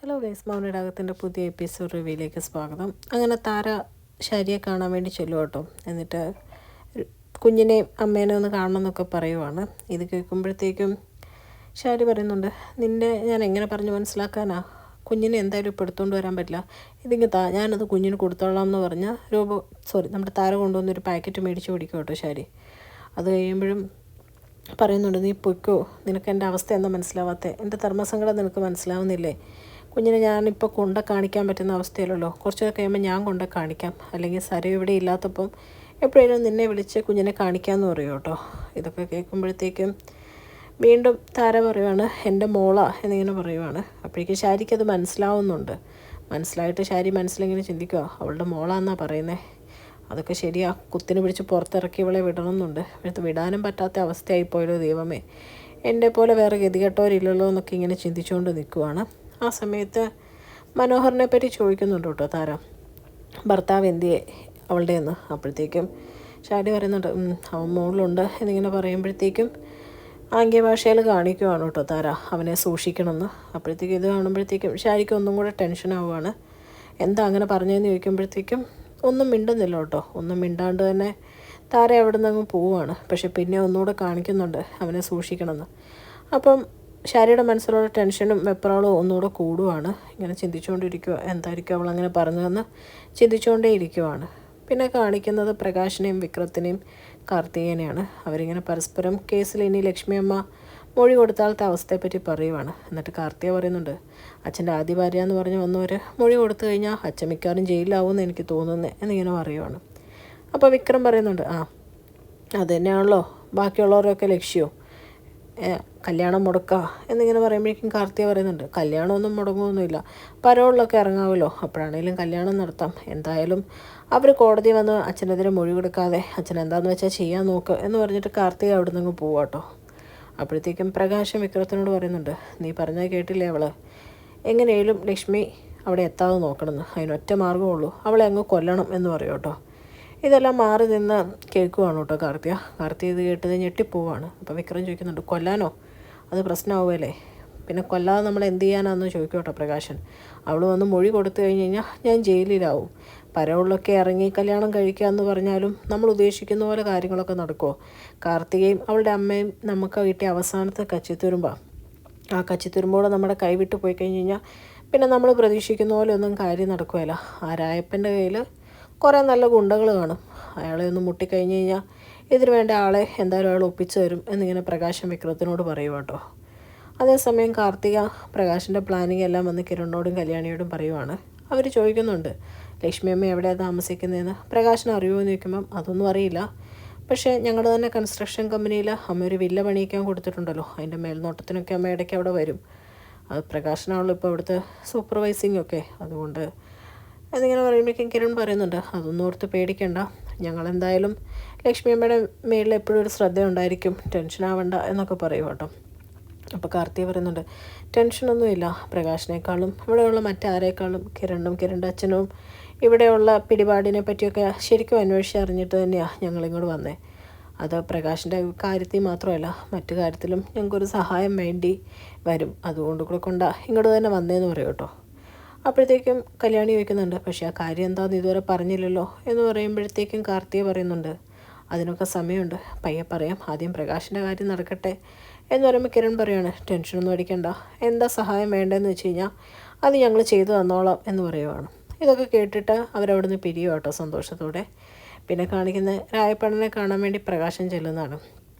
Hello guys, മൗനരാഗത്തിൻ്റെ പുതിയ episode റിവ്യൂയിലേക്ക് സ്വാഗതം. അങ്ങനെ താര ശാരിയെ കാണാൻ വേണ്ടി ചെല്ലും കേട്ടോ. എന്നിട്ട് കുഞ്ഞിനെയും അമ്മേനെ ഒന്ന് കാണണം എന്നൊക്കെ പറയുവാണ്. ഇത് കേൾക്കുമ്പോഴത്തേക്കും ശാരി പറയുന്നുണ്ട്, നിന്നെ ഞാൻ എങ്ങനെ പറഞ്ഞ് മനസ്സിലാക്കാനാ? കുഞ്ഞിനെ എന്തായാലും ഇപ്പോൾ എടുത്തുകൊണ്ട് വരാൻ പറ്റില്ല. ഇതിങ്ങ് ഞാനത് കുഞ്ഞിന് കൊടുത്തോളാം എന്ന് പറഞ്ഞാൽ നമ്മുടെ താര കൊണ്ടുവന്നൊരു പാക്കറ്റ് മേടിച്ച് പിടിക്കും കേട്ടോ ശാരി. അത് കഴിയുമ്പോഴും പറയുന്നുണ്ട്, നീ പൊയ്ക്കോ, നിനക്ക് എൻ്റെ അവസ്ഥ എന്താ മനസ്സിലാവാത്തത്? എൻ്റെ ധർമ്മസങ്കടം നിനക്ക് മനസ്സിലാവുന്നില്ലേ? കുഞ്ഞിനെ ഞാനിപ്പോൾ കൊണ്ട് കാണിക്കാൻ പറ്റുന്ന അവസ്ഥയിലല്ലോ. കുറച്ചൊക്കെ കഴിയുമ്പോൾ ഞാൻ കൊണ്ട് കാണിക്കാം, അല്ലെങ്കിൽ സര ഇവിടെ ഇല്ലാത്തപ്പം എപ്പോഴേലും നിന്നെ വിളിച്ച് കുഞ്ഞിനെ കാണിക്കാമെന്ന് പറയും കേട്ടോ. ഇതൊക്കെ കേൾക്കുമ്പോഴത്തേക്കും വീണ്ടും താര പറയുവാണ്, എൻ്റെ മോളാ എന്നിങ്ങനെ പറയുവാണ്. അപ്പോഴേക്കും ശാരിക്കത് മനസ്സിലാവുന്നുണ്ട്. മനസ്സിലായിട്ട് ശാരി മനസ്സിലിങ്ങനെ ചിന്തിക്കുക, അവളുടെ മോളാന്നാണ് പറയുന്നത്. അതൊക്കെ ശരിയാ, കുത്തിന് പിടിച്ച് പുറത്തിറക്കി ഇവളെ വിടണമെന്നുണ്ട്. ഇവിടുത്തെ വിടാനും പറ്റാത്ത അവസ്ഥയായിപ്പോയല്ലോ ദൈവമേ, എൻ്റെ പോലെ വേറെ ഗതികെട്ടവരില്ലല്ലോ എന്നൊക്കെ ഇങ്ങനെ ചിന്തിച്ചുകൊണ്ട് നിൽക്കുവാണ്. ആ സമയത്ത് മനോഹറിനെ പറ്റി ചോദിക്കുന്നുണ്ട് കേട്ടോ താര, ഭർത്താവ് എന്തിയെ അവളുടെ എന്ന്. അപ്പോഴത്തേക്കും ഷാരി പറയുന്നുണ്ട്, അവൻ മുകളിലുണ്ട് എന്നിങ്ങനെ പറയുമ്പോഴത്തേക്കും ആംഗ്യഭാഷയിൽ കാണിക്കുവാണ് കേട്ടോ താര അവനെ സൂക്ഷിക്കണമെന്ന്. അപ്പോഴത്തേക്കും ഇത് കാണുമ്പോഴത്തേക്കും ഷാരിക്ക് ഒന്നും കൂടെ ടെൻഷൻ ആവുകയാണ്. എന്താ അങ്ങനെ പറഞ്ഞതെന്ന് ചോദിക്കുമ്പോഴത്തേക്കും ഒന്നും മിണ്ടുന്നില്ല കേട്ടോ. ഒന്നും മിണ്ടാണ്ട് തന്നെ താര അവിടെ നിന്ന് അങ്ങ് പോവുകയാണ്. പക്ഷെ പിന്നെ ഒന്നുകൂടെ കാണിക്കുന്നുണ്ട് അവനെ സൂക്ഷിക്കണമെന്ന്. അപ്പം ശാരിയുടെ മനസ്സിലുള്ള ടെൻഷനും വെപ്രാളവും ഒന്നുകൂടെ കൂടുവാണ്. ഇങ്ങനെ ചിന്തിച്ചുകൊണ്ടിരിക്കുക, എന്തായിരിക്കും അവൾ അങ്ങനെ പറഞ്ഞതെന്ന് ചിന്തിച്ചുകൊണ്ടേ ഇരിക്കുവാണ്. പിന്നെ കാണിക്കുന്നത് പ്രകാശിനെയും വിക്രത്തിനെയും കാർത്തികേനെയാണ്. അവരിങ്ങനെ പരസ്പരം കേസിൽ ഇനി ലക്ഷ്മിയമ്മ മൊഴി കൊടുത്താലത്തെ അവസ്ഥയെപ്പറ്റി പറയുവാണ്. എന്നിട്ട് കാർത്തിക പറയുന്നുണ്ട്, അച്ഛൻ്റെ ആദ്യ ഭാര്യ എന്ന് പറഞ്ഞ് വന്നവർ മൊഴി കൊടുത്തു കഴിഞ്ഞാൽ അച്ഛൻ മിക്കവാറും ജയിലിലാവുമെന്ന് എനിക്ക് തോന്നുന്നത് എന്നിങ്ങനെ പറയുവാണ്. അപ്പോൾ വിക്രം പറയുന്നുണ്ട്, അത് തന്നെയാണല്ലോ ബാക്കിയുള്ളവരൊക്കെ ലക്ഷ്യമോ, കല്യാണം മുടക്കുക എന്നിങ്ങനെ പറയുമ്പോഴേക്കും കാർത്തിക പറയുന്നുണ്ട്, കല്യാണമൊന്നും മുടങ്ങുമൊന്നുമില്ല, പരോളിലൊക്കെ ഇറങ്ങാമല്ലോ, അപ്പോഴാണെങ്കിലും കല്യാണം നടത്താം. എന്തായാലും അവർ കോടതി വന്ന് അച്ഛനെതിരെ മൊഴി കൊടുക്കാതെ അച്ഛൻ എന്താണെന്ന് വെച്ചാൽ ചെയ്യാൻ നോക്ക് എന്ന് പറഞ്ഞിട്ട് കാർത്തിക അവിടെ നിന്ന് പോവാട്ടോ. അപ്പോഴത്തേക്കും പ്രകാശം വിക്രത്തിനോട് പറയുന്നുണ്ട്, നീ പറഞ്ഞാൽ കേട്ടില്ലേ അവള്, എങ്ങനെയും ലക്ഷ്മി അവിടെ എത്താതെ നോക്കണമെന്ന്, അതിനൊറ്റ മാർഗ്ഗമുള്ളൂ, അവളെ അങ്ങ് കൊല്ലണം എന്ന് പറയും കേട്ടോ. ഇതെല്ലാം മാറി നിന്ന് കേൾക്കുവാണ് കേട്ടോ കാർത്തിക ഇത് കേട്ടത് ഞെട്ടിപ്പോവാണ്. അപ്പോൾ വിക്രം ചോദിക്കുന്നുണ്ട്, കൊല്ലാനോ? അത് പ്രശ്നമാവുമല്ലേ? പിന്നെ കൊല്ലാതെ നമ്മൾ എന്ത് ചെയ്യാനാണെന്ന് ചോദിക്കും കേട്ടോ പ്രകാശൻ. അവൾ വന്ന് മൊഴി കൊടുത്തു കഴിഞ്ഞ് കഴിഞ്ഞാൽ ഞാൻ ജയിലിലാവും. പരവുള്ളൊക്കെ ഇറങ്ങി കല്യാണം കഴിക്കുക എന്ന് പറഞ്ഞാലും നമ്മൾ ഉദ്ദേശിക്കുന്ന പോലെ കാര്യങ്ങളൊക്കെ നടക്കുമോ? കാർത്തികയും അവളുടെ അമ്മയും നമുക്ക് കിട്ടിയ അവസാനത്തെ കച്ചിത്തുരുമ്പാണ്. ആ കച്ചിത്തുരുമ്പോടെ നമ്മുടെ കൈവിട്ട് പോയി കഴിഞ്ഞ് കഴിഞ്ഞാൽ പിന്നെ നമ്മൾ പ്രതീക്ഷിക്കുന്ന പോലെ ഒന്നും കാര്യം നടക്കുകയില്ല. ആ രായപ്പൻ്റെ കയ്യിൽ കുറേ നല്ല ഗുണ്ടകൾ കാണും. അയാളെ ഒന്ന് മുട്ടിക്കഴിഞ്ഞ് കഴിഞ്ഞാൽ ഇതിനു വേണ്ട ആളെ എന്തായാലും അയാൾ ഒപ്പിച്ചു തരും എന്നിങ്ങനെ പ്രകാശൻ വിക്രത്തിനോട് പറയും കേട്ടോ. അതേസമയം കാർത്തിക പ്രകാശിൻ്റെ പ്ലാനിങ് എല്ലാം വന്ന് കിരണിനോടും കല്യാണിയോടും പറയുവാണ്. അവർ ചോദിക്കുന്നുണ്ട്, ലക്ഷ്മി അമ്മ എവിടെയാണ് താമസിക്കുന്നതെന്ന്. പ്രകാശിന് അറിയുമോ എന്ന് ചോദിക്കുമ്പം അതൊന്നും അറിയില്ല, പക്ഷേ ഞങ്ങളുടെ തന്നെ കൺസ്ട്രക്ഷൻ കമ്പനിയിൽ അമ്മ ഒരു വില്ല പണിയിക്കാൻ കൊടുത്തിട്ടുണ്ടല്ലോ, അതിൻ്റെ മേൽനോട്ടത്തിനൊക്കെ അമ്മ ഇടയ്ക്ക് അവിടെ വരും. അത് പ്രകാശനാണല്ലോ ഇപ്പോൾ ഇവിടുത്തെ സൂപ്പർവൈസിങ് ഒക്കെ, അതുകൊണ്ട് എന്നിങ്ങനെ പറയുമ്പോഴേക്കും കിരൺ പറയുന്നുണ്ട്, അതൊന്നും ഓർത്ത് പേടിക്കണ്ട, ഞങ്ങളെന്തായാലും ലക്ഷ്മി അമ്മയുടെ മേളിൽ എപ്പോഴും ഒരു ശ്രദ്ധ ഉണ്ടായിരിക്കും, ടെൻഷൻ ആവണ്ട എന്നൊക്കെ പറയും കേട്ടോ. അപ്പോൾ കാർത്തിക പറയുന്നുണ്ട്, ടെൻഷനൊന്നുമില്ല, പ്രകാശിനേക്കാളും ഇവിടെയുള്ള മറ്റാരേക്കാളും കിരണിൻ്റെ അച്ഛനും ഇവിടെയുള്ള പിടിപാടിനെ പറ്റിയൊക്കെ ശരിക്കും അന്വേഷിച്ചറിഞ്ഞിട്ട് തന്നെയാണ് ഞങ്ങളിങ്ങോട്ട് വന്നത്. അത് പ്രകാശിൻ്റെ കാര്യത്തിൽ മാത്രമല്ല മറ്റു കാര്യത്തിലും ഞങ്ങൾക്കൊരു സഹായം വേണ്ടി വരും, അതുകൊണ്ട് കൂടെ ഇങ്ങോട്ട് തന്നെ വന്നേന്ന് പറയും കേട്ടോ. അപ്പോഴത്തേക്കും കല്യാണി ചോദിക്കുന്നുണ്ട്, പക്ഷേ ആ കാര്യം എന്താണെന്ന് ഇതുവരെ പറഞ്ഞില്ലല്ലോ എന്ന് പറയുമ്പോഴത്തേക്കും കാർത്തിക പറയുന്നുണ്ട്, അതിനൊക്കെ സമയമുണ്ട്, പയ്യെ പറയാം, ആദ്യം പ്രകാശിൻ്റെ കാര്യം നടക്കട്ടെ എന്ന് പറയുമ്പോൾ കിരൺ പറയുകയാണ്, ടെൻഷനൊന്നും അടിക്കണ്ട, എന്താ സഹായം വേണ്ടതെന്ന് വെച്ച് കഴിഞ്ഞാൽ അത് ഞങ്ങൾ ചെയ്തു തന്നോളാം എന്ന് പറയുവാണ്. ഇതൊക്കെ കേട്ടിട്ട് അവരവിടെ നിന്ന് പിരിയും കേട്ടോ സന്തോഷത്തോടെ. പിന്നെ കാണിക്കുന്ന രായപ്പണ്ണനെ കാണാൻ വേണ്ടി പ്രകാശം ചെല്ലുന്നതാണ്.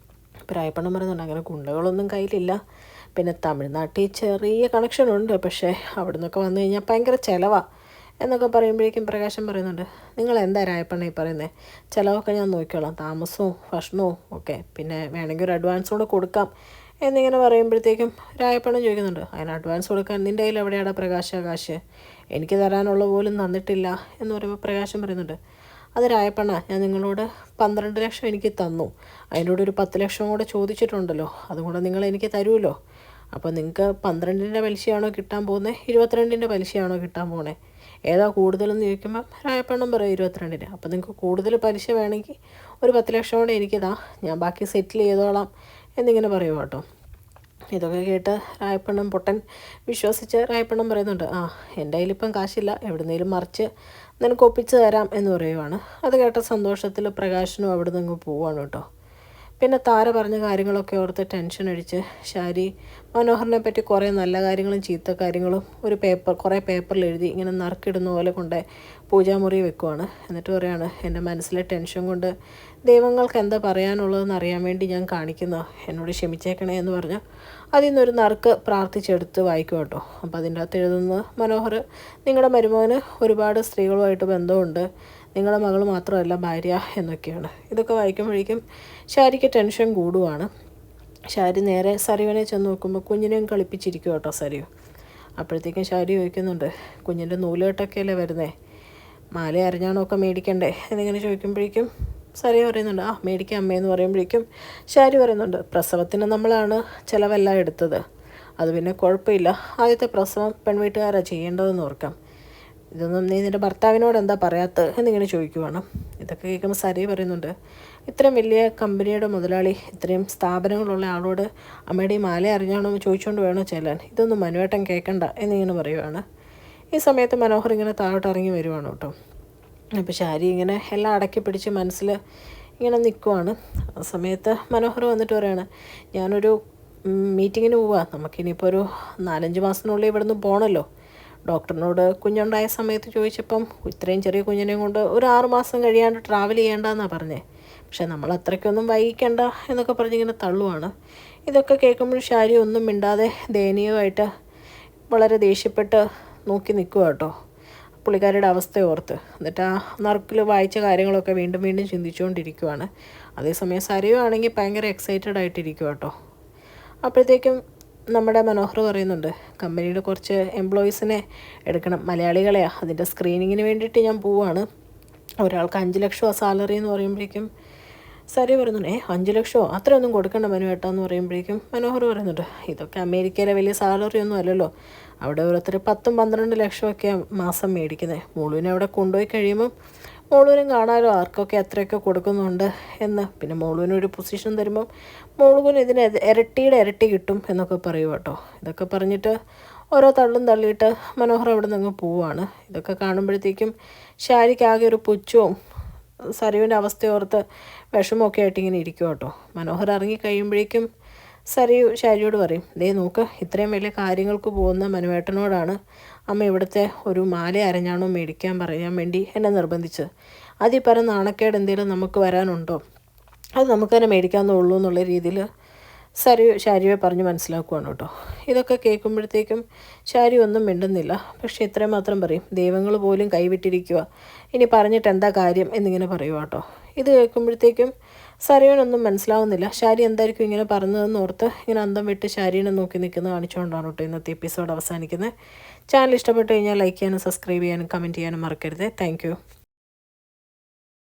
അപ്പോൾ രായപ്പണ്ണൻ പറയുന്നുണ്ട്, അങ്ങനെ ഗുണ്ടകളൊന്നും കയ്യിലില്ല, പിന്നെ തമിഴ്നാട്ടിൽ ചെറിയ കണക്ഷനുണ്ട്, പക്ഷേ അവിടെ നിന്നൊക്കെ വന്നു കഴിഞ്ഞാൽ ഭയങ്കര ചിലവാണ് എന്നൊക്കെ പറയുമ്പോഴേക്കും പ്രകാശം പറയുന്നുണ്ട്, നിങ്ങൾ എന്താ രായപ്പണ്ണ ഈ പറയുന്നത്, ചിലവൊക്കെ ഞാൻ നോക്കിക്കോളാം, താമസവും ഭക്ഷണവും ഒക്കെ, പിന്നെ വേണമെങ്കിൽ ഒരു അഡ്വാൻസ് കൂടെ കൊടുക്കാം എന്നിങ്ങനെ പറയുമ്പോഴത്തേക്കും രായപ്പണ്ണൻ ചോദിക്കുന്നുണ്ട്, അതിന് അഡ്വാൻസ് കൊടുക്കാൻ നിൻ്റെ കയ്യിൽ എവിടെയാണ് കാശ്, എനിക്ക് തരാനുള്ള പോലും തന്നിട്ടില്ല എന്ന് പറയുമ്പോൾ പ്രകാശം പറയുന്നുണ്ട്, അത് രായപ്പണ്ണ, ഞാൻ നിങ്ങളോട് 12 ലക്ഷം എനിക്ക് തന്നു, അതിനോട് ഒരു 10 ലക്ഷം കൂടെ ചോദിച്ചിട്ടുണ്ടല്ലോ, അതുകൊണ്ട് നിങ്ങൾ എനിക്ക് തരുമല്ലോ, അപ്പോൾ നിങ്ങൾക്ക് 12-ൻ്റെ പലിശയാണോ കിട്ടാൻ പോകുന്നത്, 22-ൻ്റെ പലിശയാണോ കിട്ടാൻ പോകുന്നത്, ഏതാ കൂടുതലെന്ന് ചോദിക്കുമ്പം രായപ്പണ്ണം പറയും 22-ന്. അപ്പോൾ നിങ്ങൾക്ക് കൂടുതൽ പലിശ വേണമെങ്കിൽ ഒരു 10 ലക്ഷം കൂടെ എനിക്കിതാ, ഞാൻ ബാക്കി സെറ്റിൽ ചെയ്തോളാം എന്നിങ്ങനെ പറയും കേട്ടോ. ഇതൊക്കെ കേട്ട് രായപ്പണ്ണം പൊട്ടൻ വിശ്വസിച്ച് രായപ്പണ്ണം പറയുന്നുണ്ട്, എൻ്റെ കയ്യിലിപ്പം കാശില്ല, എവിടുന്നേലും മറിച്ച് നിനക്ക് ഒപ്പിച്ച് തരാം എന്ന് പറയുവാണ്. അത് കേട്ട സന്തോഷത്തിൽ പ്രകാശനും അവിടെ നിന്ന് പോവാണ് കേട്ടോ. പിന്നെ താര പറഞ്ഞ കാര്യങ്ങളൊക്കെ ഓർത്ത് ടെൻഷൻ അടിച്ച് ശാരി മനോഹറിനെ പറ്റി കുറേ നല്ല കാര്യങ്ങളും ചീത്ത കാര്യങ്ങളും കുറേ പേപ്പറിൽ എഴുതി ഇങ്ങനെ നറുക്കിടുന്ന പോലെ കൊണ്ട് പൂജാമുറി വെക്കുവാണ്. എന്നിട്ട് പറയാണ്, എൻ്റെ മനസ്സിലെ ടെൻഷൻ കൊണ്ട് ദൈവങ്ങൾക്ക് എന്താ പറയാനുള്ളതെന്ന് അറിയാൻ വേണ്ടി ഞാൻ കാണിക്കുന്ന, എന്നോട് ക്ഷമിച്ചേക്കണേ എന്ന് പറഞ്ഞ് അതിൽ നിന്നൊരു നറുക്ക് പ്രാർത്ഥിച്ചെടുത്ത് വായിക്കും കേട്ടോ. അപ്പോൾ അതിൻ്റെ അകത്ത് എഴുതുന്നത്, മനോഹർ, നിങ്ങളുടെ മരുമകന് ഒരുപാട് സ്ത്രീകളുമായിട്ട് ബന്ധമുണ്ട്, നിങ്ങളുടെ മകൾ മാത്രമല്ല ഭാര്യ എന്നൊക്കെയാണ്. ഇതൊക്കെ വായിക്കുമ്പോഴേക്കും ശാരിക്ക് ടെൻഷൻ കൂടുവാണ്. ശാരി നേരെ സരിവിനെ ചെന്ന് നോക്കുമ്പോൾ കുഞ്ഞിനെയും കളിപ്പിച്ചിരിക്കും കേട്ടോ സരിവ്. അപ്പോഴത്തേക്കും ശാരി ചോദിക്കുന്നുണ്ട്, കുഞ്ഞിൻ്റെ നൂലുകെട്ടൊക്കെയല്ലേ വരുന്നേ, മാല അരഞ്ഞാണമൊക്കെ മേടിക്കണ്ടേ എന്നിങ്ങനെ ചോദിക്കുമ്പോഴേക്കും സരി പറയുന്നുണ്ട്, മേടിക്കാം അമ്മയെന്ന് പറയുമ്പോഴേക്കും ശാരി പറയുന്നുണ്ട്, പ്രസവത്തിന് നമ്മളാണ് ചിലവെല്ലാം എടുത്തത്, അത് പിന്നെ കുഴപ്പമില്ല, ആദ്യത്തെ പ്രസവം പെൺവീട്ടുകാരാണ് ചെയ്യേണ്ടതെന്ന് ഓർക്കാം, ഇതൊന്നും നീ നിൻ്റെ ഭർത്താവിനോട് എന്താ പറയാത്തത് എന്നിങ്ങനെ ചോദിക്കുവാണ്. ഇതൊക്കെ കേൾക്കുമ്പോൾ സരി പറയുന്നുണ്ട്, ഇത്രയും വലിയ കമ്പനിയുടെ മുതലാളി ഇത്രയും സ്ഥാപനങ്ങളുള്ള ആളോട് അമ്മയുടെ ഈ മാല അറിഞ്ഞാണോ ചോദിച്ചുകൊണ്ട് വേണോ ചെല്ലാൻ, ഇതൊന്നും മനുവേട്ടൻ കേൾക്കണ്ട എന്നിങ്ങനെ പറയുവാണ്. ഈ സമയത്ത് മനോഹർ ഇങ്ങനെ താഴോട്ട് ഇറങ്ങി വരുവാണ് കേട്ടോ. അപ്പോൾ ശാരി ഇങ്ങനെ എല്ലാം അടക്കി പിടിച്ച് മനസ്സിൽ ഇങ്ങനെ നിൽക്കുവാണ്. ആ സമയത്ത് മനോഹർ വന്നിട്ട് പറയുകയാണ്, ഞാനൊരു മീറ്റിങ്ങിന് പോവാ, നമുക്കിനിയിപ്പോൾ ഒരു 4-5 മാസത്തിനുള്ളിൽ ഇവിടെ നിന്ന് പോകണമല്ലോ. ഡോക്ടറിനോട് കുഞ്ഞുണ്ടായ സമയത്ത് ചോദിച്ചപ്പം ഇത്രയും ചെറിയ കുഞ്ഞിനെയും കൊണ്ട് ഒരു 6 മാസം കഴിയാണ്ട് ട്രാവൽ ചെയ്യേണ്ടെന്നാണ് പറഞ്ഞത്, പക്ഷേ നമ്മൾ അത്രയ്ക്കൊന്നും വൈകിക്കണ്ട എന്നൊക്കെ പറഞ്ഞിങ്ങനെ തള്ളുവാണ്. ഇതൊക്കെ കേൾക്കുമ്പോൾ ശാരി ഒന്നും മിണ്ടാതെ ദയനീയമായിട്ട് വളരെ ദേഷ്യപ്പെട്ട് നോക്കി നിൽക്കുക കേട്ടോ പുള്ളിക്കാരിയുടെ അവസ്ഥ ഓർത്ത്. എന്നിട്ട് ആ നറുക്കിൽ വായിച്ച കാര്യങ്ങളൊക്കെ വീണ്ടും വീണ്ടും ചിന്തിച്ചുകൊണ്ടിരിക്കുവാണ്. അതേസമയം സരിയുവാണെങ്കിൽ ഭയങ്കര എക്സൈറ്റഡ് ആയിട്ടിരിക്കുക കേട്ടോ. അപ്പോഴത്തേക്കും നമ്മുടെ മനോഹർ പറയുന്നുണ്ട്, കമ്പനിയുടെ കുറച്ച് എംപ്ലോയീസിനെ എടുക്കണം, മലയാളികളെയാണ്, അതിൻ്റെ സ്ക്രീനിങ്ങിന് വേണ്ടിയിട്ട് ഞാൻ പോവുകയാണ്, ഒരാൾക്ക് 5 ലക്ഷമാണ് സാലറി എന്ന് പറയുമ്പോഴേക്കും സരി പറയുന്നുണ്ട്, 5 ലക്ഷമോ, അത്രയൊന്നും കൊടുക്കണ്ട മനുവേട്ടാ എന്ന് പറയുമ്പോഴേക്കും മനോഹർ പറയുന്നുണ്ട്, ഇതൊക്കെ അമേരിക്കയിലെ വലിയ സാലറി ഒന്നും അല്ലല്ലോ, അവിടെ ഓരോരുത്തർ 10-12 ലക്ഷമൊക്കെ മാസം മേടിക്കുന്നത്, മോളുവിനെ അവിടെ കൊണ്ടുപോയി കഴിയുമ്പം മോളുവിനും കാണാമല്ലോ ആർക്കൊക്കെ എത്രയൊക്കെ കൊടുക്കുന്നുണ്ട് എന്ന്, പിന്നെ മോളുവിനൊരു പൊസിഷൻ തരുമ്പം മോളുവിന് ഇതിന് ഇരട്ടി കിട്ടും എന്നൊക്കെ പറയും കേട്ടോ. ഇതൊക്കെ പറഞ്ഞിട്ട് ഓരോ തള്ളും തള്ളിയിട്ട് മനോഹർ അവിടെ നിന്ന് പോവുകയാണ്. ഇതൊക്കെ കാണുമ്പോഴത്തേക്കും ശാരിക്ക് ആകെ ഒരു പുച്ഛവും സരുവിൻ്റെ അവസ്ഥയോർത്ത് വിഷമമൊക്കെ ആയിട്ട് ഇങ്ങനെ ഇരിക്കും കേട്ടോ. മനോഹർ ഇറങ്ങി കഴിയുമ്പോഴേക്കും ശാരിയോട് പറയും, ദേ നോക്ക്, ഇത്രയും വലിയ കാര്യങ്ങൾക്ക് പോകുന്ന മനുവേട്ടനോടാണ് അമ്മ ഇവിടുത്തെ ഒരു മാല അരഞ്ഞാണോ മേടിക്കാൻ പറയാൻ വേണ്ടി എന്നെ നിർബന്ധിച്ചത്, അതിൽ പറഞ്ഞ നാണക്കേട് എന്തെങ്കിലും നമുക്ക് വരാനുണ്ടോ, അത് നമുക്ക് തന്നെ മേടിക്കാമെന്നുള്ളൂ എന്നുള്ള രീതിയിൽ ശാരിയെ പറഞ്ഞ് മനസ്സിലാക്കുവാണ് കേട്ടോ. ഇതൊക്കെ കേൾക്കുമ്പോഴത്തേക്കും ശാരി ഒന്നും മിണ്ടുന്നില്ല. പക്ഷേ ഇത്രയും മാത്രം പറയും, ദൈവങ്ങൾ പോലും കൈവിട്ടിരിക്കുക, ഇനി പറഞ്ഞിട്ട് എന്താ കാര്യം എന്നിങ്ങനെ പറയുക കേട്ടോ. ഇത് കേൾക്കുമ്പോഴത്തേക്കും സരയനൊന്നും മനസ്സിലാവുന്നില്ല. ശാരി എന്തായിരിക്കും ഇങ്ങനെ പറഞ്ഞതെന്ന് ഓർത്ത് ഇങ്ങനെ അന്തം വിട്ട് ശാരീനെ നോക്കി നിൽക്കുന്നത് കാണിച്ചുകൊണ്ടാണ് കേട്ടോ ഇന്നത്തെ എപ്പിസോഡ് അവസാനിക്കുന്നത്. ചാനൽ ഇഷ്ടപ്പെട്ട് കഴിഞ്ഞാൽ ലൈക്ക് ചെയ്യാനും സബ്സ്ക്രൈബ് ചെയ്യാനും കമൻറ്റ് ചെയ്യാനും മറക്കരുത്. താങ്ക്